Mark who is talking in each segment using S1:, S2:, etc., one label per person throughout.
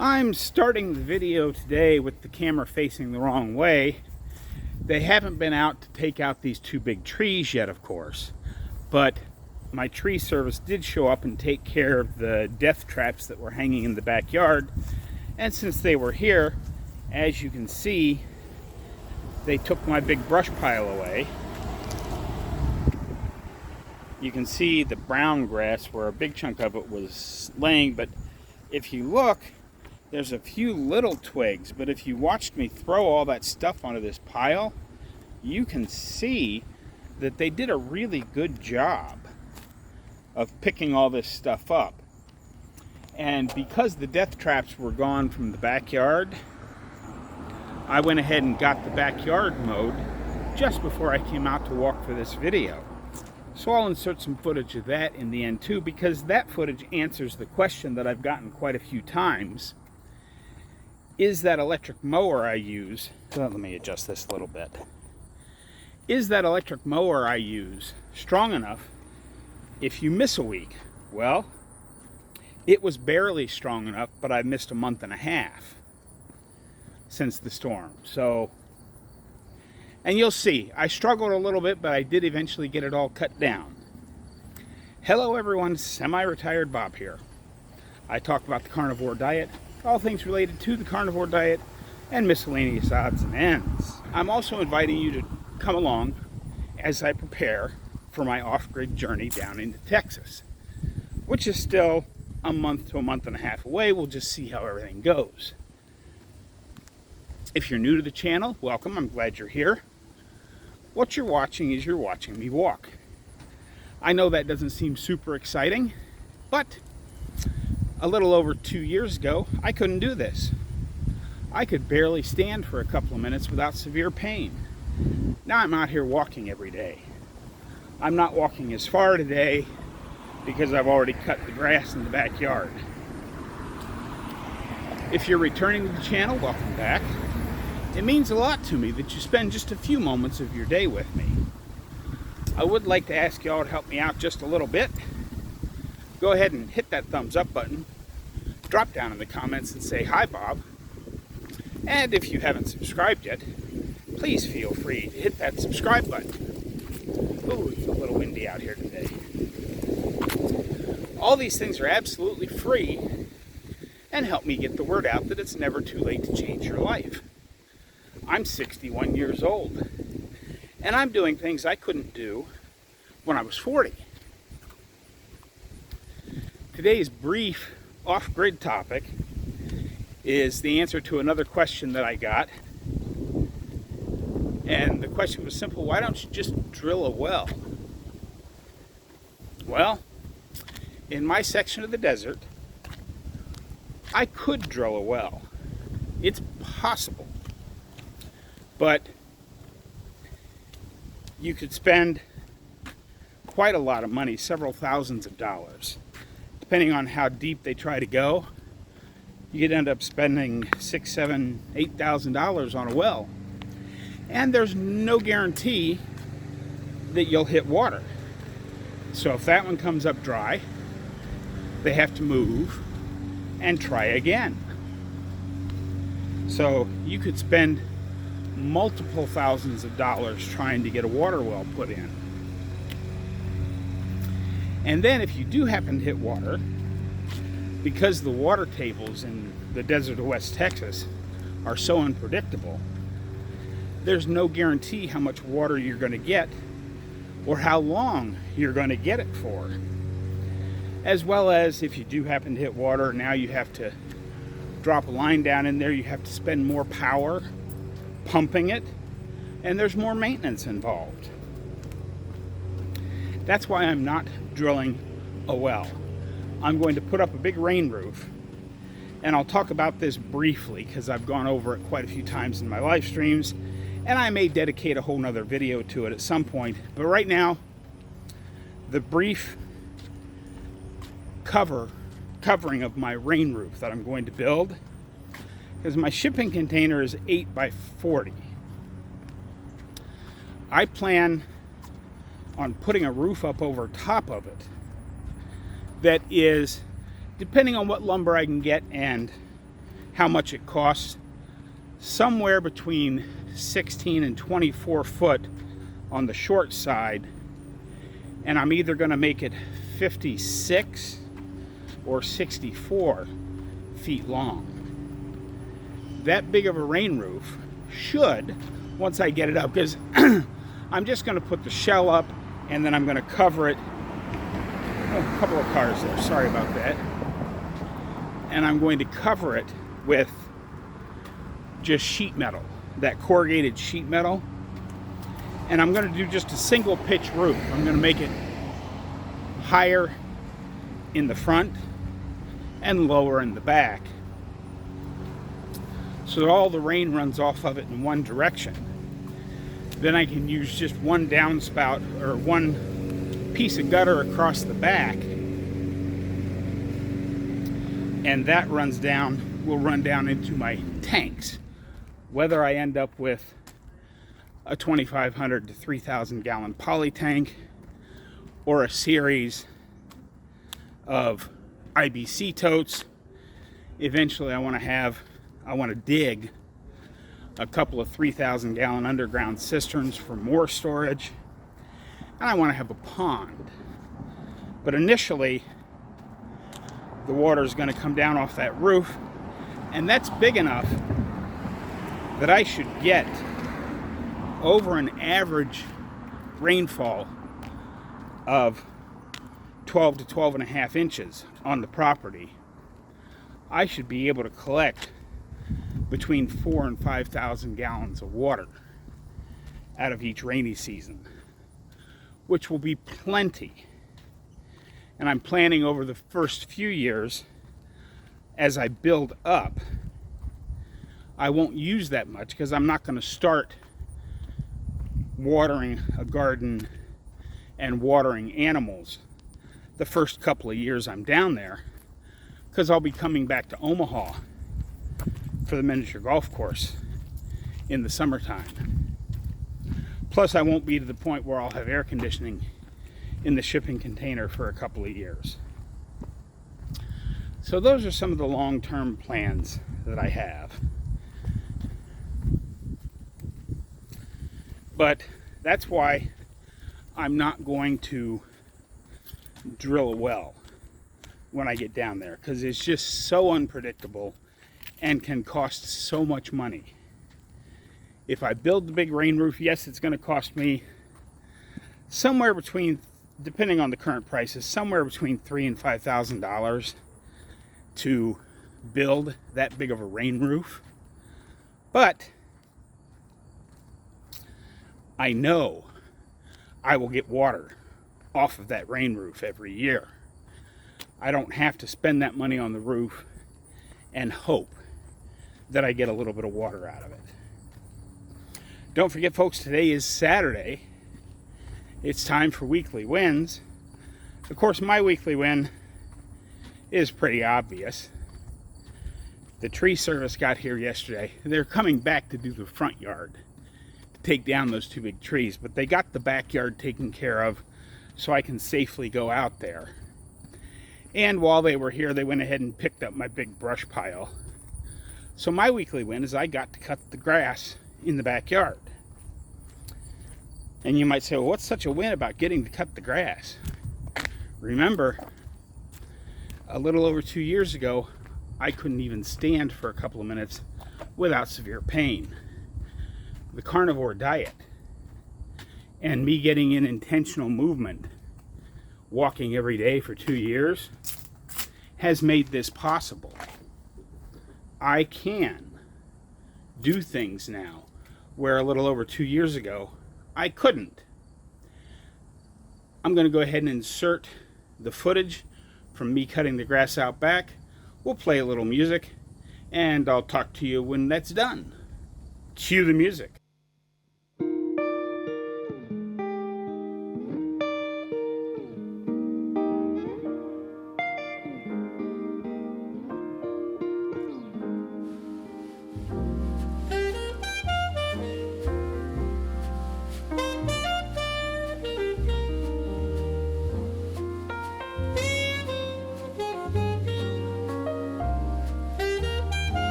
S1: I'm starting the video today with the camera facing the wrong way. They haven't been out to take out these two big trees yet, of course, but my tree service did show up and take care of the death traps that were hanging in the backyard. And since they were here, as you can see, they took my big brush pile away. You can see the brown grass where a big chunk of it was laying, but if you look, there's a few little twigs, but if you watched me throw all that stuff onto this pile, you can see that they did a really good job of picking all this stuff up. And because the death traps were gone from the backyard, I went ahead and got the backyard mowed just before I came out to walk for this video. So I'll insert some footage of that in the end too, because that footage answers the question that I've gotten quite a few times. Is that electric mower I use, let me adjust this a little bit. Is that electric mower I use strong enough if you miss a week? Well, it was barely strong enough, but I missed a month and a half since the storm. So, and you'll see, I struggled a little bit, but I did eventually get it all cut down. Hello everyone, Semi-Retired Bob here. I talk about the carnivore diet, all things related to the carnivore diet, and miscellaneous odds and ends. I'm also inviting you to come along as I prepare for my off-grid journey down into Texas, which is still a month to a month and a half away. We'll just see how everything goes. If you're new to the channel, welcome. I'm glad you're here. What you're watching is you're watching me walk. I know that doesn't seem super exciting, but a little over 2 years ago, I couldn't do this. I could barely stand for a couple of minutes without severe pain. Now I'm out here walking every day. I'm not walking as far today because I've already cut the grass in the backyard. If you're returning to the channel, welcome back. It means a lot to me that you spend just a few moments of your day with me. I would like to ask y'all to help me out just a little bit. Go ahead and hit that thumbs up button. Drop down in the comments and say, "Hi, Bob." And if you haven't subscribed yet, please feel free to hit that subscribe button. Oh, it's a little windy out here today. All these things are absolutely free and help me get the word out that it's never too late to change your life. I'm 61 years old, and I'm doing things I couldn't do when I was 40. Today's brief off-grid topic is the answer to another question that I got. And the question was simple: why don't you just drill a well? Well, in my section of the desert, I could drill a well. It's possible. But you could spend quite a lot of money, several thousands of dollars. Depending on how deep they try to go, you could end up spending $6,000, $7,000, $8,000 on a well. And there's no guarantee that you'll hit water. So if that one comes up dry, they have to move and try again. So you could spend multiple thousands of dollars trying to get a water well put in. And then if you do happen to hit water, because the water tables in the desert of West Texas are so unpredictable, there's no guarantee how much water you're going to get or how long you're going to get it for. As well as if you do happen to hit water, now you have to drop a line down in there, you have to spend more power pumping it, and there's more maintenance involved. That's why I'm not drilling a well. I'm going to put up a big rain roof, and I'll talk about this briefly because I've gone over it quite a few times in my live streams, and I may dedicate a whole nother video to it at some point. But right now, the brief covering of my rain roof that I'm going to build, because my shipping container is 8 by 40. I plan on putting a roof up over top of it that is, depending on what lumber I can get and how much it costs. Somewhere between 16 and 24 foot on the short side, and I'm either going to make it 56 or 64 feet long. That big of a rain roof should, once I get it up, because I'm just going to put the shell up and then I'm going to cover it. Oh, a couple of cars there, sorry about that. And I'm going to cover it with just sheet metal, that corrugated sheet metal. And I'm going to do just a single pitch roof. I'm going to make it higher in the front and lower in the back, so that all the rain runs off of it in one direction. Then I can use just one downspout or one piece of gutter across the back, and that will run down into my tanks. Whether I end up with a 2,500 to 3,000 gallon poly tank or a series of IBC totes, eventually I want to dig a couple of 3,000 gallon underground cisterns for more storage, and I want to have a pond. But initially, the water is going to come down off that roof, and that's big enough that I should get over an average rainfall of 12 to 12 and a half inches on the property. I should be able to collect between 4,000 and 5,000 gallons of water out of each rainy season, which will be plenty. And I'm planning over the first few years, as I build up, I won't use that much because I'm not going to start watering a garden and watering animals the first couple of years I'm down there, because I'll be coming back to Omaha for the miniature golf course in the summertime. Plus, I won't be to the point where I'll have air conditioning in the shipping container for a couple of years. So those are some of the long-term plans that I have. But that's why I'm not going to drill a well when I get down there, because it's just so unpredictable and can cost so much money. If I build the big rain roof, yes, it's going to cost me somewhere between, depending on the current prices, somewhere between $3,000 and $5,000 to build that big of a rain roof. But I know I will get water off of that rain roof every year. I don't have to spend that money on the roof and hope that I get a little bit of water out of it. Don't forget, folks, today is Saturday. It's time for weekly wins. Of course, my weekly win is pretty obvious. The tree service got here yesterday. They're coming back to do the front yard, to take down those two big trees, but they got the backyard taken care of so I can safely go out there. And while they were here, they went ahead and picked up my big brush pile. So my weekly win is I got to cut the grass in the backyard. And you might say, well, what's such a win about getting to cut the grass? Remember, a little over 2 years ago, I couldn't even stand for a couple of minutes without severe pain. The carnivore diet and me getting in intentional movement, walking every day for 2 years, has made this possible. I can do things now where a little over 2 years ago I couldn't. I'm going to go ahead and insert the footage from me cutting the grass out back. We'll play a little music and I'll talk to you when that's done. Cue the music.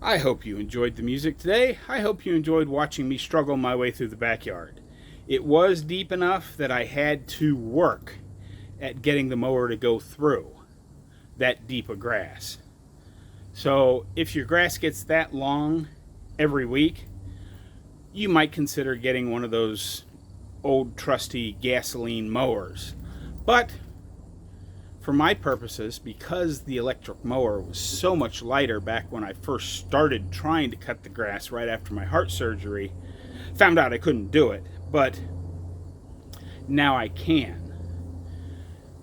S1: I hope you enjoyed the music today. I hope you enjoyed watching me struggle my way through the backyard. It was deep enough that I had to work at getting the mower to go through that deep of grass. So if your grass gets that long every week, you might consider getting one of those old trusty gasoline mowers. But for my purposes, because the electric mower was so much lighter back when I first started trying to cut the grass right after my heart surgery, found out I couldn't do it, but now I can.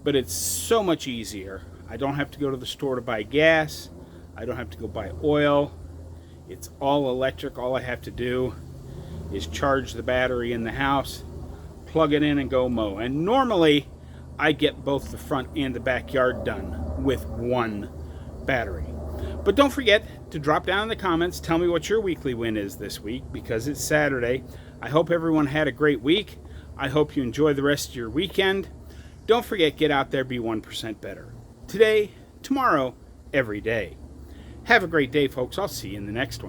S1: But it's so much easier. I don't have to go to the store to buy gas. I don't have to go buy oil. It's all electric. All I have to do is charge the battery in the house, plug it in, and go mow. And normally I get both the front and the backyard done with one battery. But don't forget to drop down in the comments, tell me what your weekly win is this week, because it's Saturday. I hope everyone had a great week. I hope you enjoy the rest of your weekend. Don't forget, get out there, be 1% better. Today, tomorrow, every day. Have a great day, folks. I'll see you in the next one.